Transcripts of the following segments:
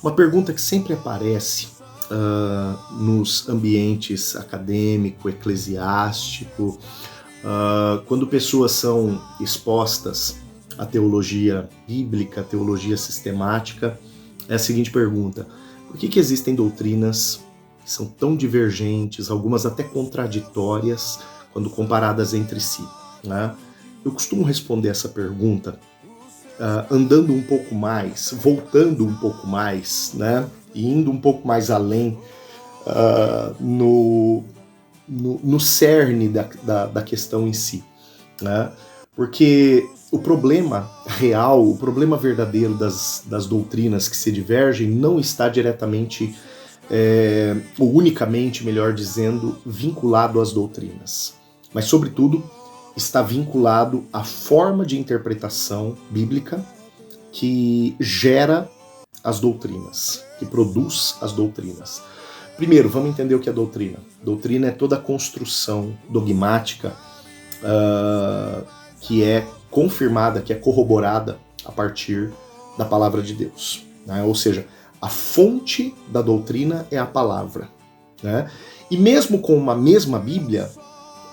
Uma pergunta que sempre aparece nos ambientes acadêmico, eclesiástico, quando pessoas são expostas à teologia bíblica, à teologia sistemática, é a seguinte pergunta: por que existem doutrinas que são tão divergentes, algumas até contraditórias, quando comparadas entre si, né? Eu costumo responder essa pergunta andando um pouco mais, voltando um pouco mais, né? E indo um pouco mais além no cerne da questão em si, né? Porque o problema real, o problema verdadeiro das doutrinas que se divergem não está diretamente, ou unicamente, melhor dizendo, vinculado às doutrinas, mas, sobretudo, está vinculado à forma de interpretação bíblica que gera as doutrinas, que produz as doutrinas. Primeiro, vamos entender o que é doutrina. Doutrina é toda a construção dogmática que é confirmada, que é corroborada a partir da palavra de Deus, né? Ou seja, a fonte da doutrina é a palavra, né? E mesmo com uma mesma Bíblia,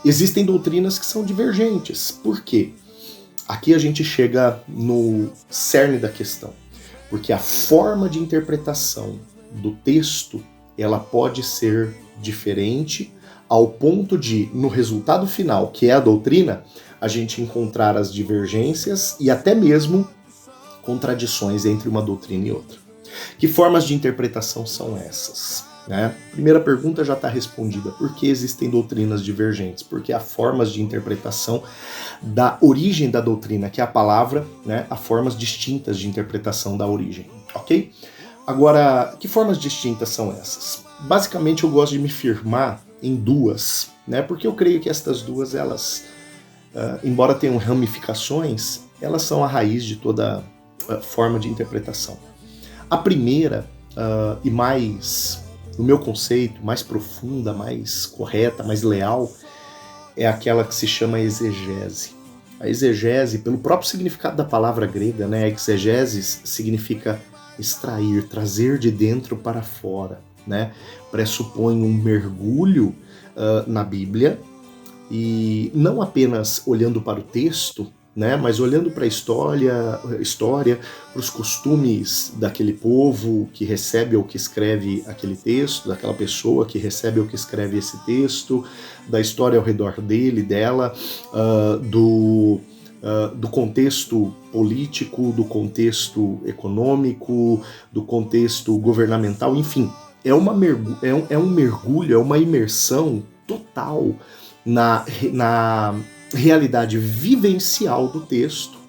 existem doutrinas que são divergentes. Por quê? Aqui a gente chega no cerne da questão. Porque a forma de interpretação do texto, ela pode ser diferente ao ponto de, no resultado final, que é a doutrina, a gente encontrar as divergências e até mesmo contradições entre uma doutrina e outra. Que formas de interpretação são essas? Né? Primeira pergunta já está respondida. Por que existem doutrinas divergentes? Porque há formas de interpretação da origem da doutrina, que é a palavra, né? Há formas distintas de interpretação da origem, ok? Agora, que formas distintas são essas? Basicamente, eu gosto de me firmar em duas, né? Porque eu creio que estas duas, elas, embora tenham ramificações, elas são a raiz de toda forma de interpretação. A primeira, e mais, no meu conceito, mais profunda, mais correta, mais leal, é aquela que se chama exegese. A exegese, pelo próprio significado da palavra grega, né, exegesis significa extrair, trazer de dentro para fora, né? Pressupõe um mergulho na Bíblia, e não apenas olhando para o texto, né, mas olhando para a história, para os costumes daquele povo que recebe ou que escreve aquele texto, daquela pessoa que recebe ou que escreve esse texto, da história ao redor dele, dela, do contexto político, do contexto econômico, do contexto governamental, enfim, é um mergulho, é uma imersão total na realidade vivencial do texto,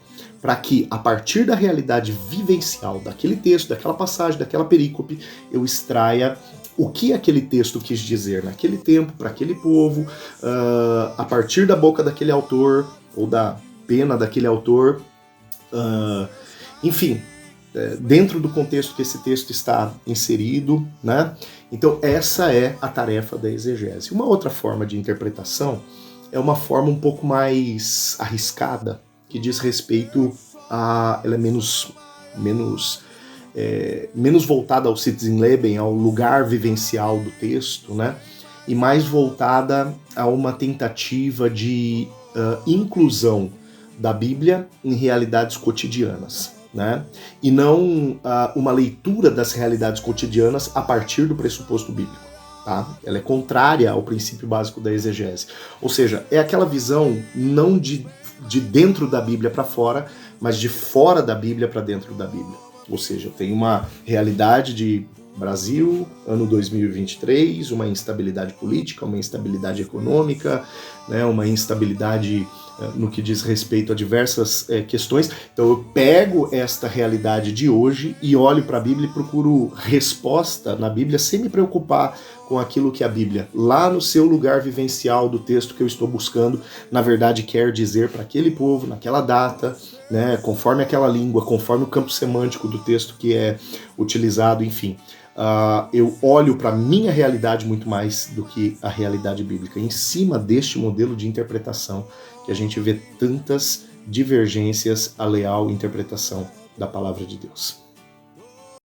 para que, a partir da realidade vivencial daquele texto, daquela passagem, daquela perícope, eu extraia o que aquele texto quis dizer naquele tempo, para aquele povo, a partir da boca daquele autor, ou da pena daquele autor, enfim, dentro do contexto que esse texto está inserido, né? Então, essa é a tarefa da exegese. Uma outra forma de interpretação é uma forma um pouco mais arriscada, que diz respeito a... ela é menos voltada ao Sitzenleben, ao lugar vivencial do texto, né? E mais voltada a uma tentativa de inclusão da Bíblia em realidades cotidianas, né? E não uma leitura das realidades cotidianas a partir do pressuposto bíblico. Tá? Ela é contrária ao princípio básico da exegese. Ou seja, é aquela visão não de dentro da Bíblia para fora, mas de fora da Bíblia para dentro da Bíblia. Ou seja, tem uma realidade de Brasil, ano 2023, uma instabilidade política, uma instabilidade econômica, né, uma instabilidade no que diz respeito a diversas questões. Então eu pego esta realidade de hoje e olho para a Bíblia e procuro resposta na Bíblia sem me preocupar com aquilo que a Bíblia, lá no seu lugar vivencial do texto que eu estou buscando, na verdade quer dizer para aquele povo, naquela data, né, conforme aquela língua, conforme o campo semântico do texto que é utilizado, enfim. Eu olho para a minha realidade muito mais do que a realidade bíblica. Em cima deste modelo de interpretação que a gente vê tantas divergências à leal interpretação da palavra de Deus.